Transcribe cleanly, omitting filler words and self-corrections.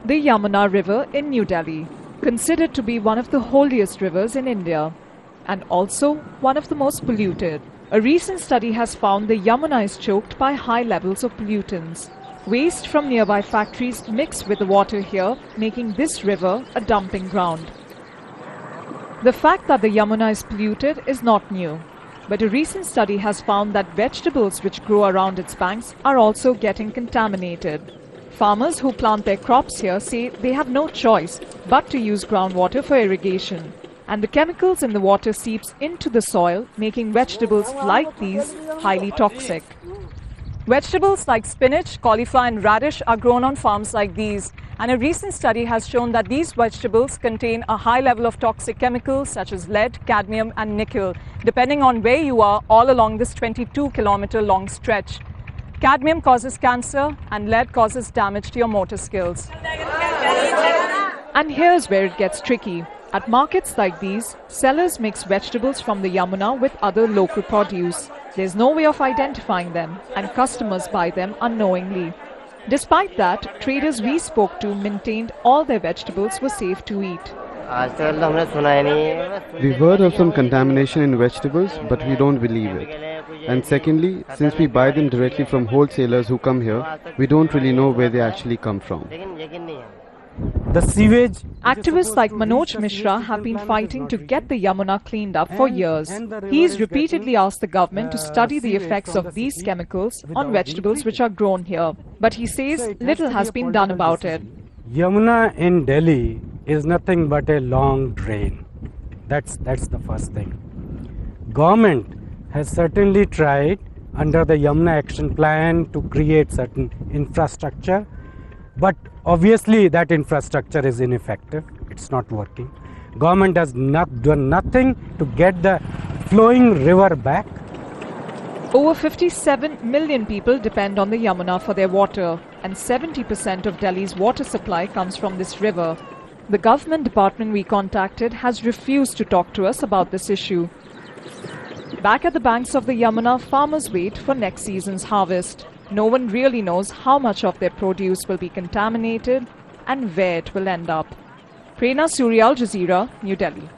The Yamuna River in New Delhi, considered to be one of the holiest rivers in India and also one of the most polluted. A recent study has found the Yamuna is choked by high levels of pollutants. Waste from nearby factories mix with the water here, making this river a dumping ground. The fact that the Yamuna is polluted is not new, but a recent study has found that vegetables which grow around its banks are also getting contaminated. Farmers who plant their crops here say they have no choice but to use groundwater for irrigation, and the chemicals in the water seeps into the soil, making vegetables like these highly toxic. Vegetables like spinach, cauliflower and radish are grown on farms like these, and a recent study has shown that these vegetables contain a high level of toxic chemicals such as lead, cadmium and nickel, depending on where you are all along this 22-kilometer long stretch. Cadmium causes cancer and lead causes damage to your motor skills. And here's where it gets tricky. At markets like these, sellers mix vegetables from the Yamuna with other local produce. There's no way of identifying them, and customers buy them unknowingly. Despite that, traders we spoke to maintained all their vegetables were safe to eat. We've heard of some contamination in vegetables, but we don't believe it. And secondly, since we buy them directly from wholesalers who come here, we don't really know where they actually come from. The sewage. Activists like Manoj Mishra have been fighting to get the Yamuna cleaned up for years. He's repeatedly asked the government to study the effects of these chemicals on vegetables which are grown here. But he says little has been done about it. Yamuna in Delhi is nothing but a long drain. That's the first thing. Government has certainly tried under the Yamuna Action Plan to create certain infrastructure, but obviously that infrastructure is ineffective. It's not working. Government has not done nothing to get the flowing river back. Over 57 million people depend on the Yamuna for their water, and 70% of Delhi's water supply comes from this river. The government department we contacted has refused to talk to us about this issue. Back at the banks of the Yamuna, farmers wait for next season's harvest. No one really knows how much of their produce will be contaminated and where it will end up. Prerna Surya, Al Jazeera, New Delhi.